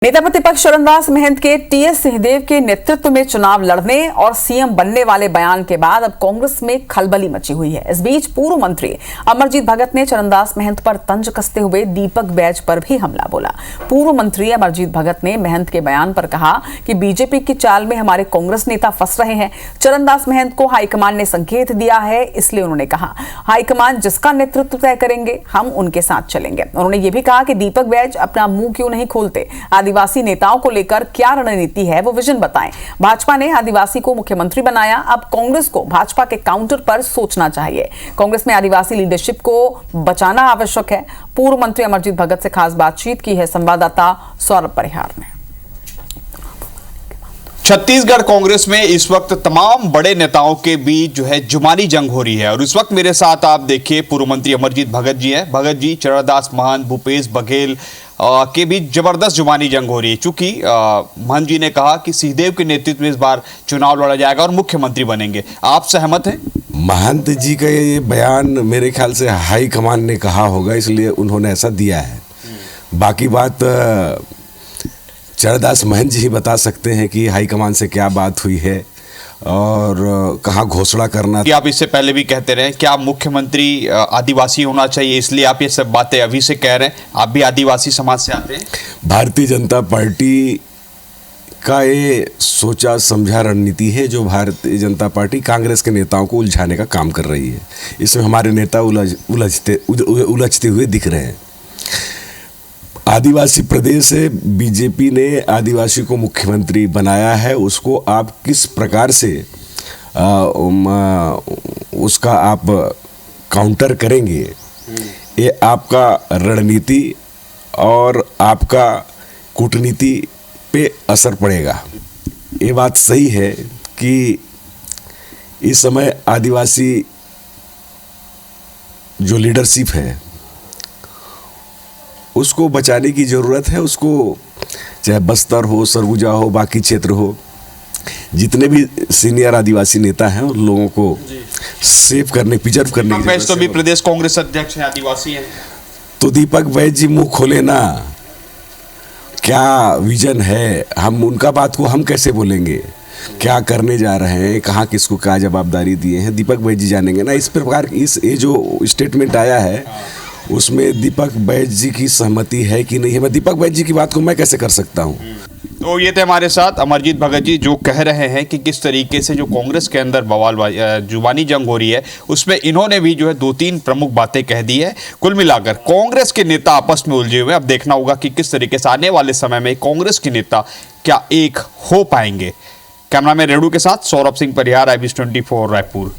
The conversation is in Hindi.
नेता प्रतिपक्ष चरणदास महंत के टीएस सिंहदेव के नेतृत्व में चुनाव लड़ने और सीएम बनने वाले बयान के बाद अब कांग्रेस में खलबली मची हुई है। इस बीच पूर्व मंत्री अमरजीत भगत ने चरणदास महंत पर तंज कसते हुए दीपक बैज पर भी हमला बोला। पूर्व मंत्री अमरजीत भगत ने महंत के बयान पर कहा कि बीजेपी की चाल में हमारे कांग्रेस नेता फंस रहे हैं। चरणदास महंत को हाईकमान ने संकेत दिया है, इसलिए उन्होंने कहा हाईकमान जिसका नेतृत्व तय करेंगे हम उनके साथ चलेंगे। उन्होंने ये भी कहा कि दीपक बैज अपना मुंह क्यों नहीं खोलते, आदिवासी नेताओं को लेकर क्या रणनीति है वो विजन बताएं। भाजपा ने आदिवासी को मुख्यमंत्री बनाया, अब कांग्रेस को भाजपा के काउंटर पर सोचना चाहिए। कांग्रेस में आदिवासी लीडरशिप को बचाना आवश्यक है। पूर्व मंत्री अमरजीत भगत से खास बातचीत की है संवाददाता सौरभ परिहार ने। छत्तीसगढ़ कांग्रेस में इस वक्त तमाम बड़े नेताओं के बीच जो है जुबानी जंग हो रही है और इस वक्त मेरे साथ आप देखिए पूर्व मंत्री अमरजीत भगत जी हैं। भगत जी, चरणदास महंत, भूपेश बघेल के बीच जबरदस्त जुबानी जंग हो रही है। चूंकि महंत जी ने कहा कि सिंहदेव के नेतृत्व में इस बार चुनाव लड़ा जाएगा और मुख्यमंत्री बनेंगे, आप सहमत हैं? महंत जी का ये बयान मेरे ख्याल से हाई कमान ने कहा होगा, इसलिए उन्होंने ऐसा दिया है। बाकी बात चरणदास महंत जी ही बता सकते हैं कि हाईकमान से क्या बात हुई है और कहाँ घोषणा करना। आप इससे पहले भी कहते रहे क्या मुख्यमंत्री आदिवासी होना चाहिए, इसलिए आप ये सब बातें अभी से कह रहे हैं? आप भी आदिवासी समाज से आते हैं। भारतीय जनता पार्टी का ये सोचा समझा रणनीति है जो भारतीय जनता पार्टी कांग्रेस के नेताओं को उलझाने का काम कर रही है। इसमें हमारे नेता उलझते हुए दिख रहे हैं। आदिवासी प्रदेश से बीजेपी ने आदिवासी को मुख्यमंत्री बनाया है, उसको आप किस प्रकार से उसका आप काउंटर करेंगे, ये आपका रणनीति और आपका कूटनीति पे असर पड़ेगा। ये बात सही है कि इस समय आदिवासी जो लीडरशिप है उसको बचाने की ज़रूरत है। उसको चाहे बस्तर हो, सरगुजा हो, बाकी क्षेत्र हो, जितने भी सीनियर आदिवासी नेता हैं उन लोगों को सेव करने, प्रिजर्व करने की जरूरत है। तो भी प्रदेश कांग्रेस अध्यक्ष हैं, आदिवासी हैं। तो दीपक बैज जी मुंह खोले ना, क्या विजन है, हम उनका बात को हम कैसे बोलेंगे, क्या करने जा रहे हैं, कहाँ किसको क्या जवाबदारी दिए हैं, दीपक बैज जी जानेंगे ना। इस प्रकार ये जो स्टेटमेंट आया है उसमें दीपक बैज जी की सहमति है कि नहीं है। मैं दीपक बैज जी की बात को मैं कैसे कर सकता हूं? तो ये थे हमारे साथ अमरजीत भगत जी जो कह रहे हैं कि किस तरीके से जो कांग्रेस के अंदर बवाल जुबानी जंग हो रही है उसमें इन्होंने भी जो है 2-3 प्रमुख बातें कह दी है। कुल मिलाकर कांग्रेस के नेता आपस में उलझे हुए। अब देखना होगा कि किस तरीके से आने वाले समय में कांग्रेस के नेता क्या एक हो पाएंगे। कैमरामैन रेणु के साथ सौरभ सिंह परिहार, IBS 24 रायपुर।